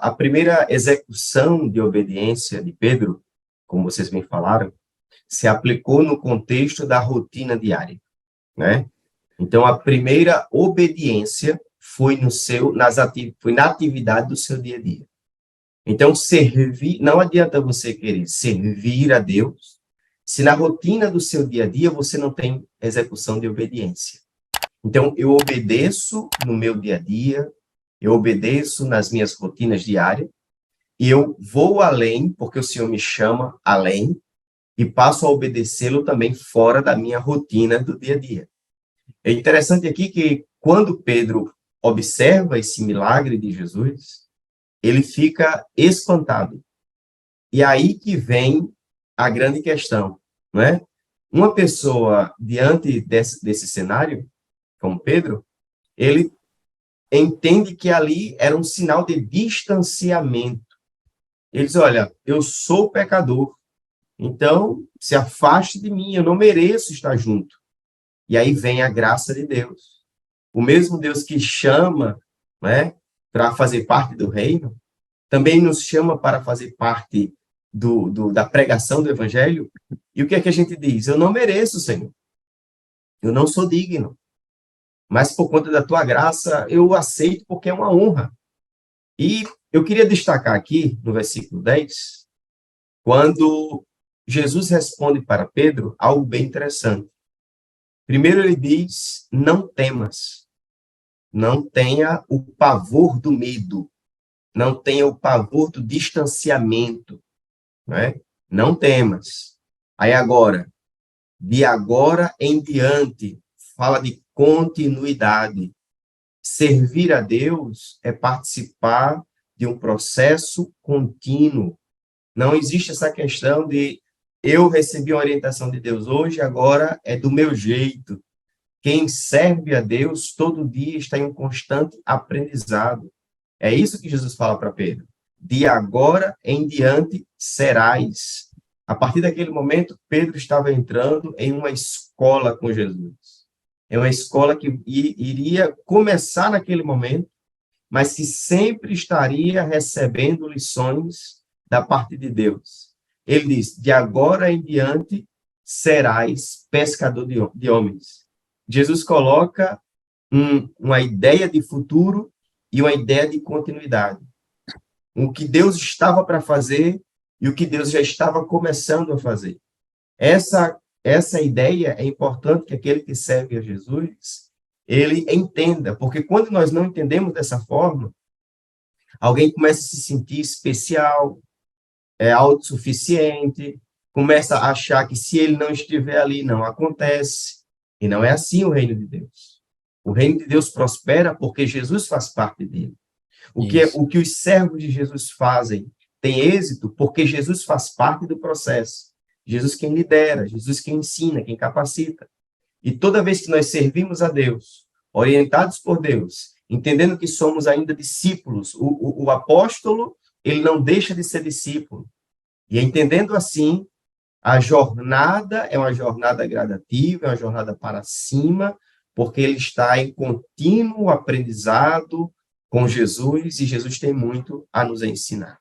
Speaker 3: a primeira execução de obediência de Pedro, como vocês bem falaram, se aplicou no contexto da rotina diária, né? Então, a primeira obediência foi na atividade do seu dia a dia. Então, não adianta você querer servir a Deus se na rotina do seu dia a dia você não tem execução de obediência. Então, eu obedeço no meu dia a dia, eu obedeço nas minhas rotinas diárias, e eu vou além, porque o Senhor me chama além, e passo a obedecê-lo também fora da minha rotina do dia a dia. É interessante aqui que, quando Pedro observa esse milagre de Jesus, ele fica espantado. E aí que vem a grande questão, não é? Uma pessoa, diante desse cenário, como Pedro, ele entende que ali era um sinal de distanciamento. Ele diz, olha, eu sou pecador, então se afaste de mim, eu não mereço estar junto. E aí vem a graça de Deus. O mesmo Deus que chama, né, para fazer parte do reino, também nos chama para fazer parte da pregação do evangelho. E o que é que a gente diz? Eu não mereço, Senhor. Eu não sou digno. Mas por conta da tua graça, eu aceito porque é uma honra. E eu queria destacar aqui, no versículo 10, quando Jesus responde para Pedro algo bem interessante. Primeiro ele diz, não temas, não tenha o pavor do medo, não tenha o pavor do distanciamento, né? Não temas. Aí agora, de agora em diante, fala de continuidade. Servir a Deus é participar de um processo contínuo. Não existe essa questão de eu recebi a orientação de Deus hoje, agora é do meu jeito. Quem serve a Deus todo dia está em um constante aprendizado. É isso que Jesus fala para Pedro. De agora em diante serás. A partir daquele momento, Pedro estava entrando em uma escola com Jesus. É uma escola que iria começar naquele momento, mas que sempre estaria recebendo lições da parte de Deus. Ele diz, de agora em diante serás pescador de homens. Jesus coloca uma ideia de futuro e uma ideia de continuidade. O que Deus estava para fazer e o que Deus já estava começando a fazer. Essa ideia é importante que aquele que serve a Jesus, ele entenda, porque quando nós não entendemos dessa forma, alguém começa a se sentir especial, autossuficiente, começa a achar que se ele não estiver ali, não acontece. E não é assim o reino de Deus. O reino de Deus prospera porque Jesus faz parte dele. O que os servos de Jesus fazem tem êxito porque Jesus faz parte do processo. Jesus quem lidera, Jesus quem ensina, quem capacita. E toda vez que nós servimos a Deus, orientados por Deus, entendendo que somos ainda discípulos, o apóstolo, ele não deixa de ser discípulo. E entendendo assim, A jornada é uma jornada gradativa, é uma jornada para cima, porque ele está em contínuo aprendizado com Jesus, e Jesus tem muito a nos ensinar.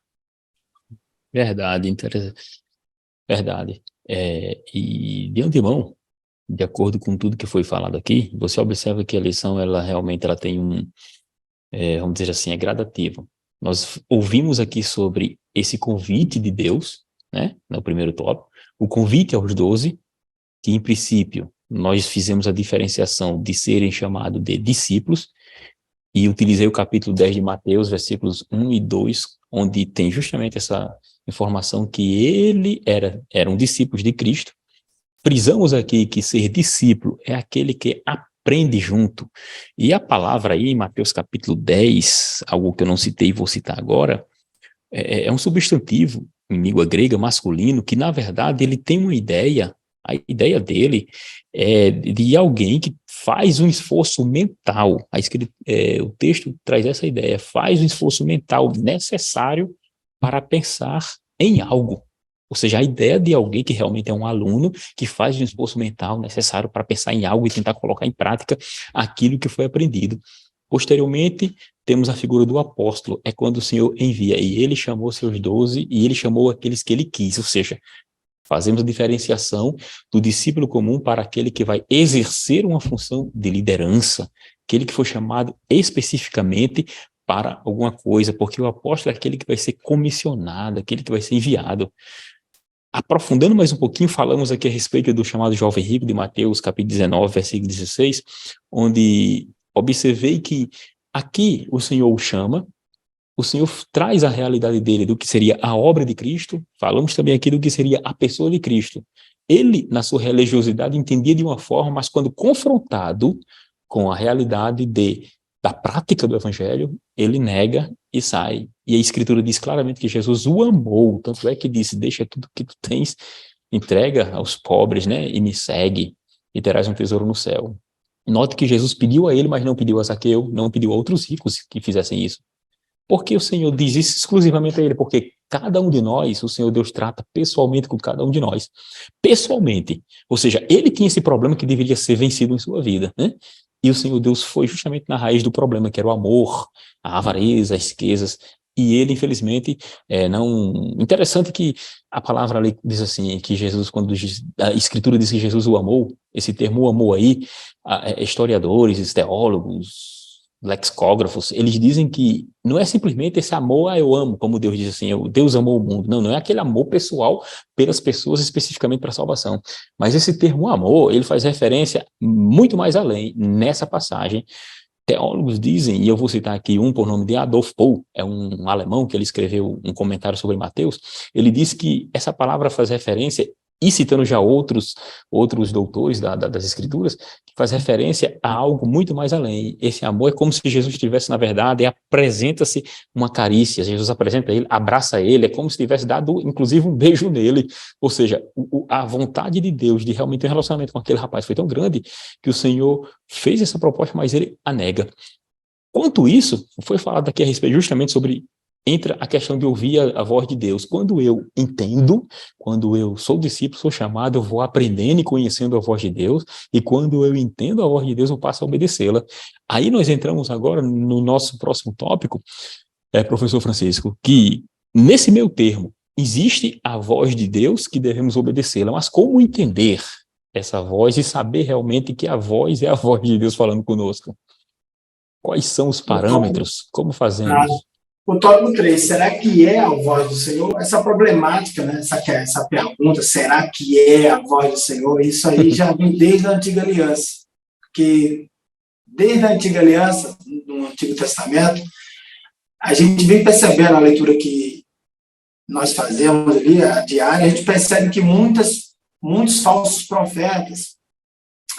Speaker 1: Verdade, interessante. Verdade. E de antemão, de acordo com tudo que foi falado aqui, você observa que a lição, ela realmente ela tem vamos dizer assim, é gradativa. Nós ouvimos aqui sobre esse convite de Deus, né, no primeiro tópico, o convite aos 12, que em princípio nós fizemos a diferenciação de serem chamados de discípulos, e utilizei o capítulo 10 de Mateus, versículos 1 e 2, onde tem justamente essa informação que eram discípulos de Cristo. Frisamos aqui que ser discípulo é aquele que aprende junto. E a palavra aí, em Mateus capítulo 10, algo que eu não citei e vou citar agora, é um substantivo em língua grega masculino que, na verdade, ele tem uma ideia. A ideia dele é de alguém que faz um esforço mental. O texto traz essa ideia, faz um esforço mental necessário para pensar em algo. Ou seja, a ideia de alguém que realmente é um aluno, que faz um esforço mental necessário para pensar em algo e tentar colocar em prática aquilo que foi aprendido. Posteriormente, temos a figura do apóstolo, é quando o Senhor envia, e ele chamou seus 12, e ele chamou aqueles que ele quis, ou seja, fazemos a diferenciação do discípulo comum para aquele que vai exercer uma função de liderança, aquele que foi chamado especificamente para alguma coisa, porque o apóstolo é aquele que vai ser comissionado, aquele que vai ser enviado. Aprofundando mais um pouquinho, falamos aqui a respeito do chamado jovem rico de Mateus, capítulo 19, versículo 16, onde observei que aqui o Senhor o chama, o Senhor traz a realidade dele do que seria a obra de Cristo, falamos também aqui do que seria a pessoa de Cristo. Ele, na sua religiosidade, entendia de uma forma, mas quando confrontado com a realidade da prática do evangelho, ele nega e sai. E a Escritura diz claramente que Jesus o amou, tanto é que disse, deixa tudo que tu tens, entrega aos pobres, né, e me segue, e terás um tesouro no céu. Note que Jesus pediu a ele, mas não pediu a Zaqueu, não pediu a outros ricos que fizessem isso. Por que o Senhor diz isso exclusivamente a ele? Porque cada um de nós, o Senhor Deus trata pessoalmente com cada um de nós. Pessoalmente. Ou seja, ele tinha esse problema que deveria ser vencido em sua vida, né? E o Senhor Deus foi justamente na raiz do problema, que era o amor, a avareza, as riquezas. E ele, infelizmente, não... Interessante que a palavra ali diz assim, que Jesus, quando a Escritura diz que Jesus o amou, esse termo o amou aí, historiadores, teólogos, lexicógrafos, eles dizem que não é simplesmente esse amor, eu amo, como Deus diz assim, Deus amou o mundo. Não é aquele amor pessoal pelas pessoas especificamente para a salvação. Mas esse termo amor, ele faz referência muito mais além. Nessa passagem, teólogos dizem, e eu vou citar aqui um por nome de Adolf Pohl, é um alemão que ele escreveu um comentário sobre Mateus, ele diz que essa palavra faz referência, e citando já outros doutores das Escrituras, que faz referência a algo muito mais além. Esse amor é como se Jesus estivesse, na verdade, apresenta-se uma carícia, Jesus apresenta ele, abraça ele, é como se tivesse dado, inclusive, um beijo nele. Ou seja, a vontade de Deus de realmente ter um relacionamento com aquele rapaz foi tão grande que o Senhor fez essa proposta, mas ele a nega. Quanto isso, foi falado aqui a respeito justamente sobre entra a questão de ouvir a voz de Deus. Quando eu entendo, quando eu sou discípulo, sou chamado, eu vou aprendendo e conhecendo a voz de Deus, e quando eu entendo a voz de Deus, eu passo a obedecê-la. Aí nós entramos agora no nosso próximo tópico, professor Francisco, que nesse meio termo, existe a voz de Deus que devemos obedecê-la, mas como entender essa voz e saber realmente que a voz é a voz de Deus falando conosco? Quais são os parâmetros? Como fazemos?
Speaker 2: O tópico 3, será que é a voz do Senhor? Essa problemática, né? essa pergunta, será que é a voz do Senhor? Isso aí já vem desde a Antiga Aliança. Porque desde a Antiga Aliança, no Antigo Testamento, a gente vem percebendo a leitura que nós fazemos ali, a diária, a gente percebe que muitos falsos profetas,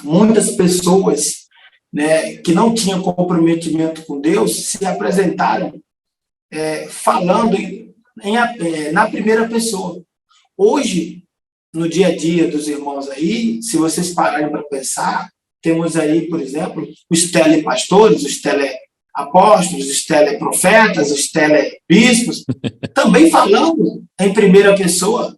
Speaker 2: muitas pessoas, né, que não tinham comprometimento com Deus, se apresentaram falando na primeira pessoa. Hoje, no dia a dia dos irmãos aí, se vocês pararem para pensar, temos aí, por exemplo, os telepastores, os teleapóstolos, os teleprofetas, os telebispos, também falando em primeira pessoa.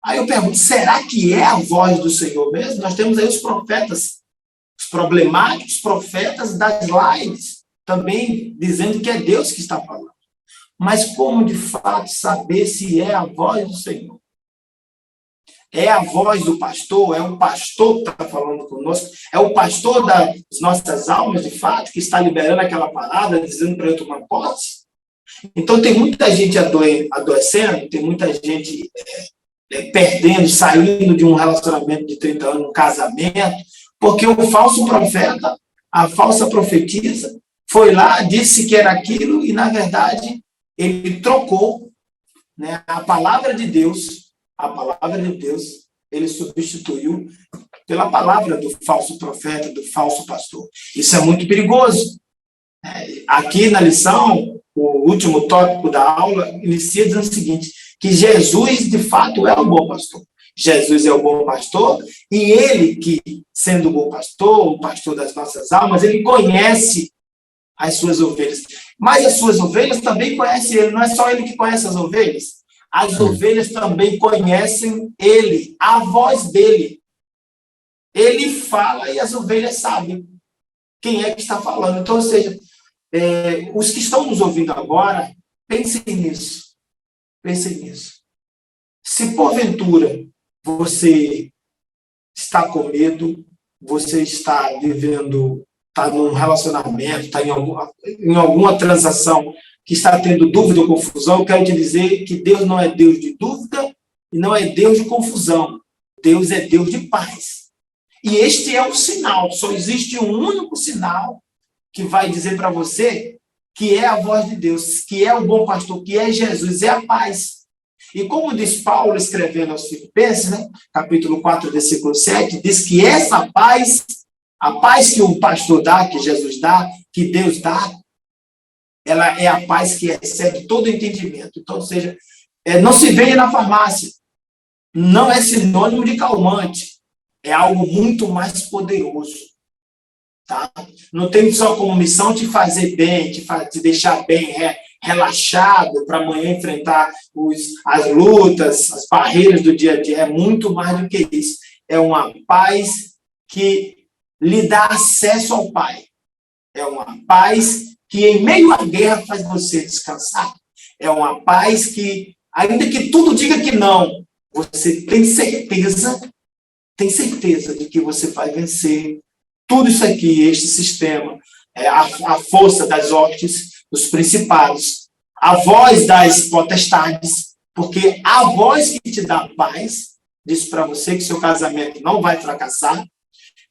Speaker 2: Aí eu pergunto, será que é a voz do Senhor mesmo? Nós temos aí os profetas, os problemáticos profetas das lives, também dizendo que é Deus que está falando. Mas como, de fato, saber se é a voz do Senhor? É a voz do pastor? É o pastor que está falando conosco? É o pastor das nossas almas, de fato, que está liberando aquela palavra, dizendo para eu tomar posse? Então, tem muita gente adoecendo, tem muita gente perdendo, saindo de um relacionamento de 30 anos, um casamento, porque o falso profeta, a falsa profetisa, foi lá, disse que era aquilo e, na verdade, ele trocou, né, a palavra de Deus, ele substituiu pela palavra do falso profeta, do falso pastor. Isso é muito perigoso. Aqui na lição, o último tópico da aula inicia dizendo o seguinte, que Jesus, de fato, é o bom pastor. Jesus é o bom pastor, e ele que, sendo o bom pastor, o pastor das nossas almas, ele conhece as suas ovelhas. Mas as suas ovelhas também conhecem ele, não é só ele que conhece as ovelhas. As ovelhas também conhecem ele, a voz dele. Ele fala e as ovelhas sabem quem é que está falando. Então, ou seja, os que estão nos ouvindo agora, pensem nisso. Pensem nisso. Se porventura você está com medo, você está vivendo, está num relacionamento, está em alguma transação que está tendo dúvida ou confusão, eu quero te dizer que Deus não é Deus de dúvida e não é Deus de confusão. Deus é Deus de paz. E este é o sinal. Só existe um único sinal que vai dizer para você que é a voz de Deus, que é o bom pastor, que é Jesus, é a paz. E como diz Paulo escrevendo aos Filipenses, né, capítulo 4, versículo 7, diz que essa paz, a paz que o pastor dá, que Jesus dá, que Deus dá, ela é a paz que excede todo entendimento. Então, ou seja, não se vende na farmácia, não é sinônimo de calmante, é algo muito mais poderoso. Tá? Não tem só como missão te fazer bem, te deixar bem relaxado para amanhã enfrentar as lutas, as barreiras do dia a dia. É muito mais do que isso. É uma paz que lhe dá acesso ao Pai. É uma paz que em meio à guerra faz você descansar. É uma paz que, ainda que tudo diga que não, você tem certeza de que você vai vencer tudo isso aqui, este sistema, a força das hostes, dos principados, a voz das potestades, porque a voz que te dá paz diz para você que seu casamento não vai fracassar,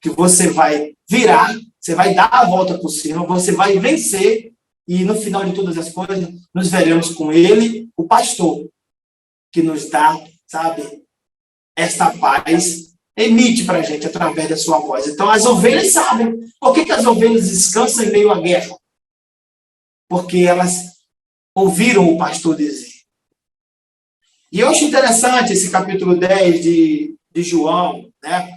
Speaker 2: que você vai virar, você vai dar a volta por cima, você vai vencer, e no final de todas as coisas, nos veremos com ele, o pastor, que nos dá, sabe, esta paz, emite para a gente através da sua voz. Então, as ovelhas sabem. Por que as ovelhas descansam em meio à guerra? Porque elas ouviram o pastor dizer. E eu acho interessante esse capítulo 10 de João, né?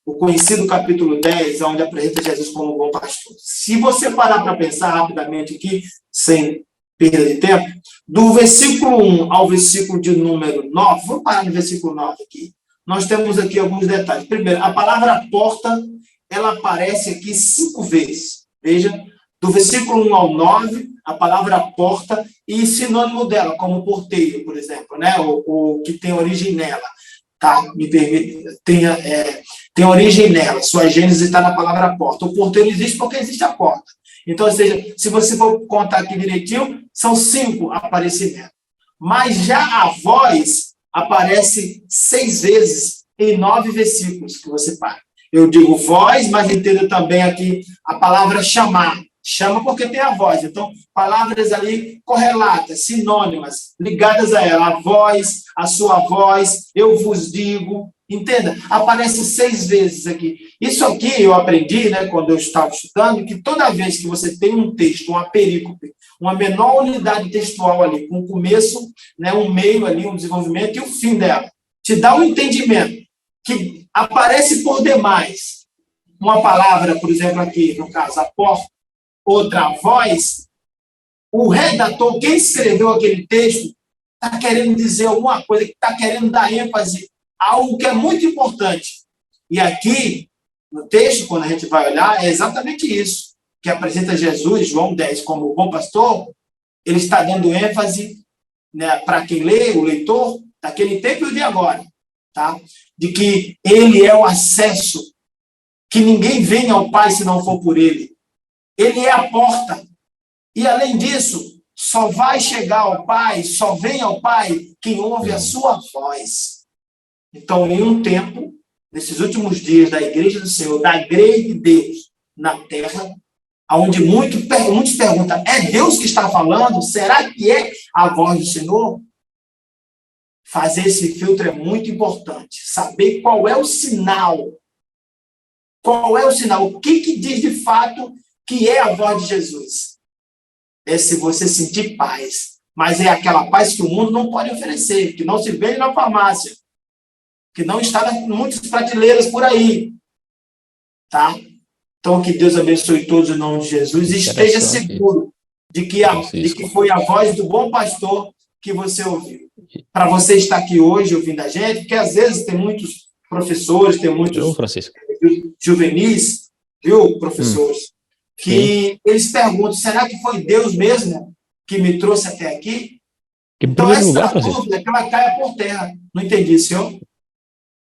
Speaker 2: O conhecido capítulo 10, onde apresenta Jesus como bom pastor. Se você parar para pensar rapidamente aqui, sem perda de tempo, do versículo 1 ao versículo de número 9, vamos parar no versículo 9 aqui. Nós temos aqui alguns detalhes. Primeiro, a palavra porta, ela aparece aqui 5 vezes. Veja, do versículo 1 ao 9, a palavra porta e sinônimo dela, como porteiro, por exemplo, né? O que tem origem nela. Tá? Me permite, tem origem nela. Sua gênese está na palavra porta. O porteiro existe porque existe a porta. Então, ou seja, se você for contar aqui direitinho, são 5 aparecimentos. Mas já a voz aparece 6 vezes em 9 versículos que você para. Eu digo voz, mas entendo também aqui a palavra chamar. Chama porque tem a voz. Então, palavras ali correlatas, sinônimas, ligadas a ela. A voz, a sua voz, eu vos digo. Entenda? Aparece 6 vezes aqui. Isso aqui eu aprendi, né, quando eu estava estudando, que toda vez que você tem um texto, uma perícope, uma menor unidade textual ali, com um começo, né, um meio ali, um desenvolvimento e o fim dela, te dá um entendimento que aparece por demais. Uma palavra, por exemplo, aqui, no caso, a porta, outra voz, o redator, quem escreveu aquele texto, está querendo dizer alguma coisa, está querendo dar ênfase algo que é muito importante. E aqui, no texto, quando a gente vai olhar, é exatamente isso, que apresenta Jesus, João 10, como o bom pastor. Ele está dando ênfase, né, para quem lê, o leitor, daquele tempo e de agora, tá? De que ele é o acesso, que ninguém vem ao Pai se não for por ele. Ele é a porta. E, além disso, só vai chegar ao Pai, só vem ao Pai quem ouve a sua voz. Então, em um tempo, nesses últimos dias da Igreja do Senhor, da Igreja de Deus na Terra, onde muitos perguntam, é Deus que está falando? Será que é a voz do Senhor? Fazer esse filtro é muito importante. Saber qual é o sinal. Qual é o sinal? O que diz de fato que é a voz de Jesus? É se você sentir paz. Mas é aquela paz que o mundo não pode oferecer, que não se vende na farmácia, que não está em muitas prateleiras por aí. Tá? Então, que Deus abençoe todos em nome de Jesus e esteja seguro de que foi a voz do bom pastor que você ouviu. Para você estar aqui hoje ouvindo a gente, porque às vezes tem muitos professores, tem muitos juvenis, viu, professores, que eles perguntam, será que foi Deus mesmo que me trouxe até aqui? Então, essa dúvida que ela caia por terra. Não entendi, senhor?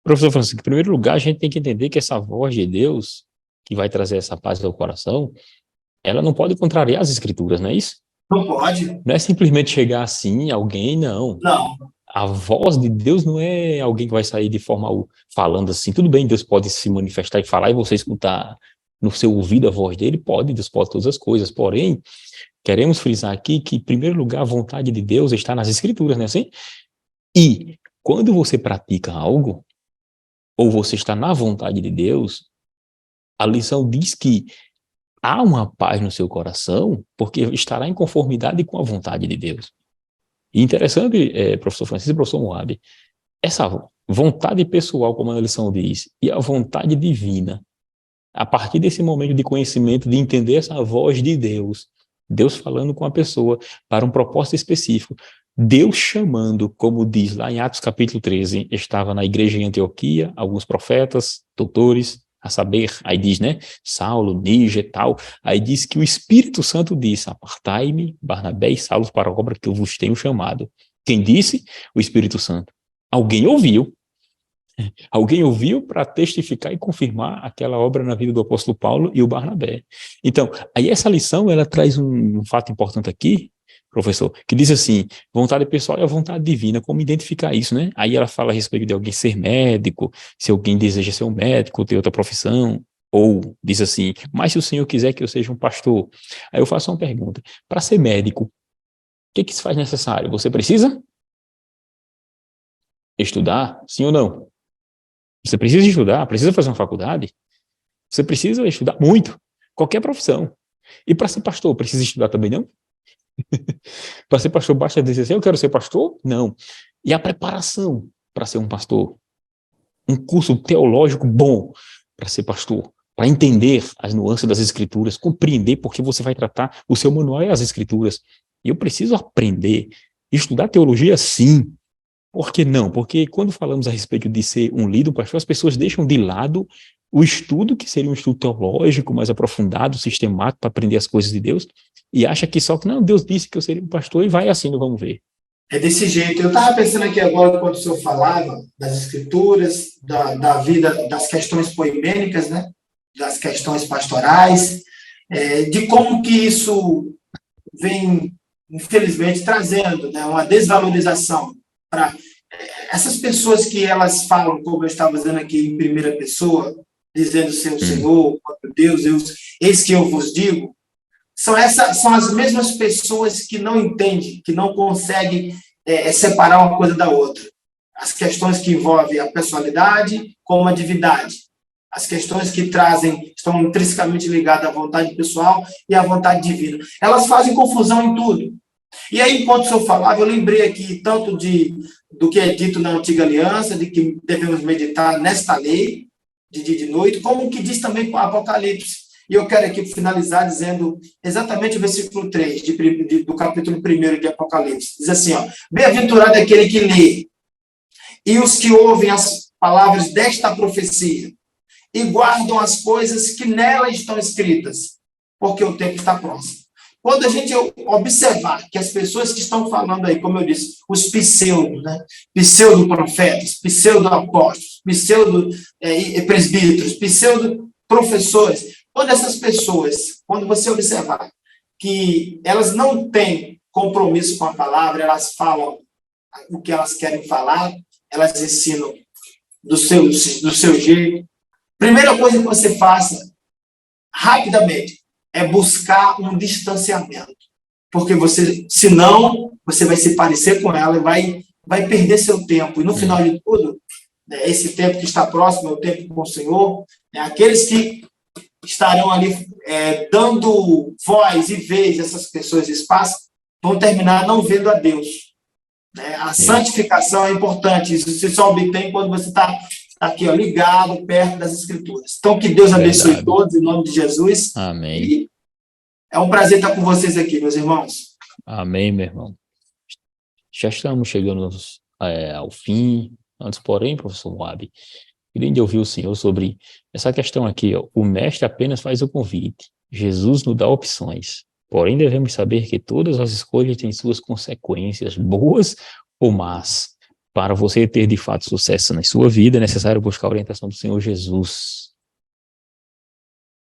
Speaker 1: Professor Francisco, em primeiro lugar, a gente tem que entender que essa voz de Deus, que vai trazer essa paz ao coração, ela não pode contrariar as Escrituras, não é isso?
Speaker 2: Não pode.
Speaker 1: Não é simplesmente chegar assim, alguém, não.
Speaker 2: Não.
Speaker 1: A voz de Deus não é alguém que vai sair de forma falando assim. Tudo bem, Deus pode se manifestar e falar e você escutar no seu ouvido a voz dele, pode, Deus pode todas as coisas. Porém, queremos frisar aqui que, em primeiro lugar, a vontade de Deus está nas Escrituras, não é assim? E quando você pratica algo, ou você está na vontade de Deus, a lição diz que há uma paz no seu coração, porque estará em conformidade com a vontade de Deus. E interessante, professor Francisco e professor Moab, essa vontade pessoal, como a lição diz, e a vontade divina, a partir desse momento de conhecimento, de entender essa voz de Deus, Deus falando com a pessoa para um propósito específico, Deus chamando, como diz lá em Atos capítulo 13, estava na igreja em Antioquia, alguns profetas, doutores, a saber, aí diz, né, Saulo, Níger e tal, aí diz que o Espírito Santo disse, apartai-me, Barnabé e Saulo, para a obra que eu vos tenho chamado. Quem disse? O Espírito Santo. Alguém ouviu para testificar e confirmar aquela obra na vida do apóstolo Paulo e o Barnabé. Então, aí essa lição, ela traz um fato importante aqui, professor, que diz assim, vontade pessoal e a vontade divina, como identificar isso, né? Aí ela fala a respeito de alguém ser médico, se alguém deseja ser um médico, ou ter outra profissão, ou diz assim, mas se o Senhor quiser que eu seja um pastor. Aí eu faço uma pergunta, para ser médico, o que se faz necessário? Você precisa estudar, sim ou não? Você precisa estudar, precisa fazer uma faculdade, você precisa estudar muito, qualquer profissão. E para ser pastor, precisa estudar também, não? Para ser pastor, basta dizer assim, eu quero ser pastor? Não. E a preparação para ser um pastor? Um curso teológico bom para ser pastor, para entender as nuances das Escrituras, compreender porque você vai tratar, o seu manual é as Escrituras. E eu preciso aprender, estudar teologia sim. Por que não? Porque quando falamos a respeito de ser um líder, um pastor, as pessoas deixam de lado o estudo, que seria um estudo teológico, mais aprofundado, sistemático, para aprender as coisas de Deus, e acha que só que, não, Deus disse que eu seria um pastor, e vai assim, não vamos ver.
Speaker 2: É desse jeito. Eu estava pensando aqui agora, quando o senhor falava das escrituras, da vida, das questões poimênicas, né? Das questões pastorais, de como que isso vem, infelizmente, trazendo, né, uma desvalorização para essas pessoas que elas falam, como eu estava dizendo aqui em primeira pessoa, dizendo seu Senhor, Deus, eis que eu vos digo, são as mesmas pessoas que não entendem, que não conseguem separar uma coisa da outra. As questões que envolvem a personalidade com a divindade. As questões que estão intrinsecamente ligadas à vontade pessoal e à vontade divina. Elas fazem confusão em tudo. E aí, enquanto o senhor falava, eu lembrei aqui tanto do que é dito na Antiga Aliança, de que devemos meditar nesta lei, de dia e de noite, como que diz também o Apocalipse. E eu quero aqui finalizar dizendo exatamente o versículo 3 do capítulo 1 de Apocalipse. Diz assim, ó, bem-aventurado é aquele que lê, e os que ouvem as palavras desta profecia e guardam as coisas que nela estão escritas, porque o tempo está próximo. Quando a gente observar que as pessoas que estão falando aí, como eu disse, os pseudos, né? Pseudo-profetas, pseudo-apóstolos, pseudo-presbíteros, pseudo-professores, quando essas pessoas, quando você observar que elas não têm compromisso com a palavra, elas falam o que elas querem falar, elas ensinam do seu jeito. Primeira coisa que você faça, rapidamente, é buscar um distanciamento. Porque senão, você vai se parecer com ela e vai perder seu tempo. E no final de tudo, né, esse tempo que está próximo é o tempo com o Senhor. Né, aqueles que estarão ali dando voz e vez a essas pessoas de espaço, vão terminar não vendo a Deus. Né? A santificação é importante. Isso você só obtém quando você está aqui, ó, ligado, perto das Escrituras. Então, que Deus abençoe todos, em nome de Jesus.
Speaker 1: Amém.
Speaker 2: E é um prazer estar com vocês aqui, meus irmãos.
Speaker 1: Amém, meu irmão. Já estamos chegando ao fim. Antes, porém, professor Moab, queria ouvir o senhor sobre essa questão aqui. Ó. O mestre apenas faz o convite. Jesus nos dá opções. Porém, devemos saber que todas as escolhas têm suas consequências, boas ou más. Para você ter, de fato, sucesso na sua vida, é necessário buscar a orientação do Senhor Jesus.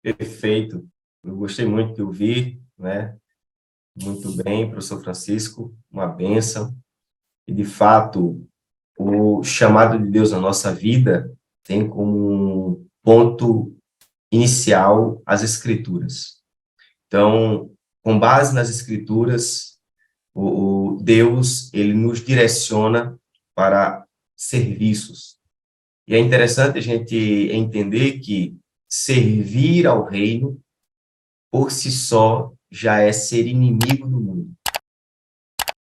Speaker 3: Perfeito. Eu gostei muito de ouvir, né? Muito bem, professor Francisco, uma bênção. E, de fato, o chamado de Deus na nossa vida tem como um ponto inicial as Escrituras. Então, com base nas Escrituras, o Deus, ele nos direciona para serviços. E é interessante a gente entender que servir ao reino, por si só, já é ser inimigo do mundo.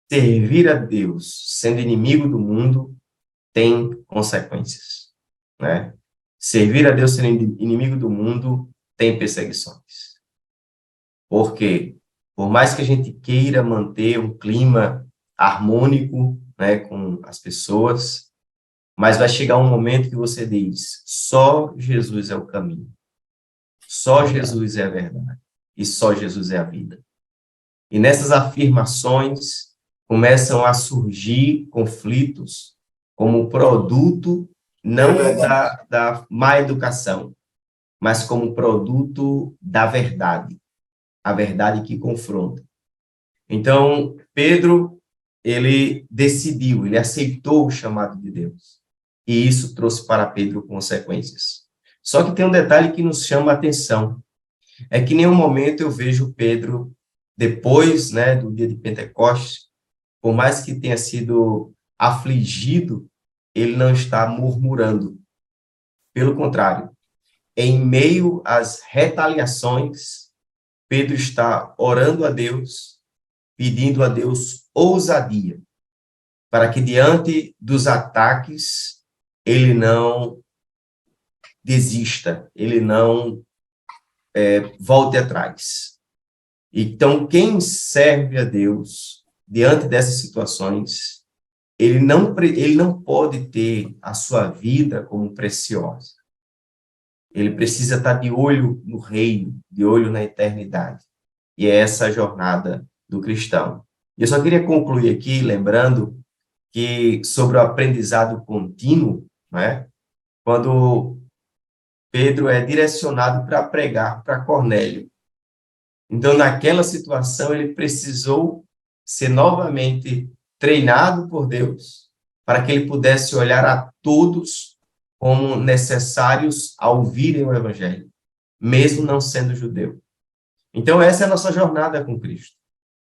Speaker 3: Servir a Deus, sendo inimigo do mundo, tem consequências, né? Servir a Deus sendo inimigo do mundo, tem perseguições. Por quê? Por mais que a gente queira manter um clima harmônico, né, com as pessoas, mas vai chegar um momento que você diz, só Jesus é o caminho, só Jesus é a verdade, e só Jesus é a vida. E nessas afirmações começam a surgir conflitos como produto não da má educação, mas como produto da verdade, a verdade que confronta. Então, Pedro, ele decidiu, ele aceitou o chamado de Deus. E isso trouxe para Pedro consequências. Só que tem um detalhe que nos chama a atenção. É que em nenhum momento eu vejo Pedro, depois, né, do dia de Pentecostes, por mais que tenha sido afligido, ele não está murmurando. Pelo contrário, em meio às retaliações, Pedro está orando a Deus, pedindo a Deus ousadia, para que diante dos ataques, ele não desista, ele não volte atrás. Então, quem serve a Deus, diante dessas situações, ele não pode ter a sua vida como preciosa. Ele precisa estar de olho no reino, de olho na eternidade. E é essa a jornada do cristão. E eu só queria concluir aqui, lembrando que sobre o aprendizado contínuo, né, quando Pedro é direcionado para pregar para Cornélio. Então, naquela situação, ele precisou ser novamente treinado por Deus para que ele pudesse olhar a todos como necessários a ouvirem o Evangelho, mesmo não sendo judeu. Então, essa é a nossa jornada com Cristo.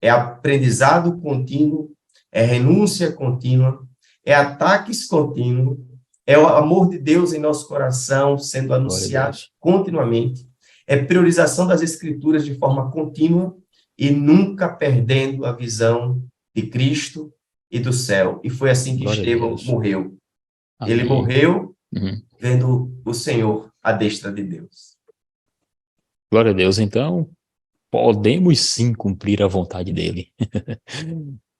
Speaker 3: É aprendizado contínuo, é renúncia contínua, é ataques contínuos, é o amor de Deus em nosso coração sendo anunciado continuamente, é priorização das Escrituras de forma contínua e nunca perdendo a visão de Cristo e do céu. E foi assim que Estevão morreu. Amém. Ele morreu vendo o Senhor à destra de Deus.
Speaker 1: Glória a Deus. Então, podemos sim cumprir a vontade dele.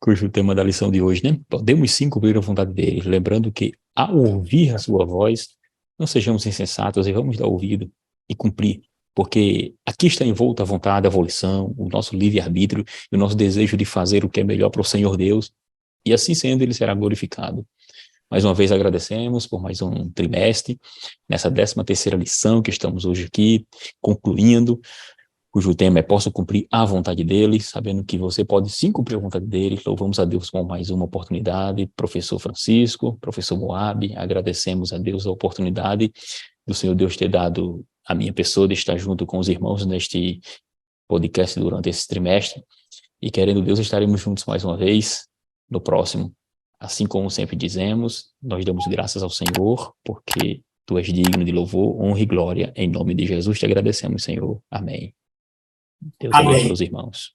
Speaker 1: cujo tema da lição de hoje, né? Podemos sim cumprir a vontade dele, lembrando que, ao ouvir a sua voz, não sejamos insensatos e vamos dar ouvido e cumprir, porque aqui está envolta a vontade, a volição, o nosso livre-arbítrio e o nosso desejo de fazer o que é melhor para o Senhor Deus, e assim sendo, ele será glorificado. Mais uma vez agradecemos por mais um trimestre, nessa 13ª lição que estamos hoje aqui, concluindo, cujo tema é posso cumprir a vontade dele, sabendo que você pode sim cumprir a vontade dele. Louvamos a Deus por mais uma oportunidade. Professor Francisco, professor Moab, agradecemos a Deus a oportunidade do Senhor Deus ter dado a minha pessoa de estar junto com os irmãos neste podcast durante esse trimestre, e querendo Deus estaremos juntos mais uma vez no próximo. Assim como sempre dizemos, nós damos graças ao Senhor, porque tu és digno de louvor, honra e glória. Em nome de Jesus te agradecemos, Senhor. Amém. Deus abençoe os irmãos.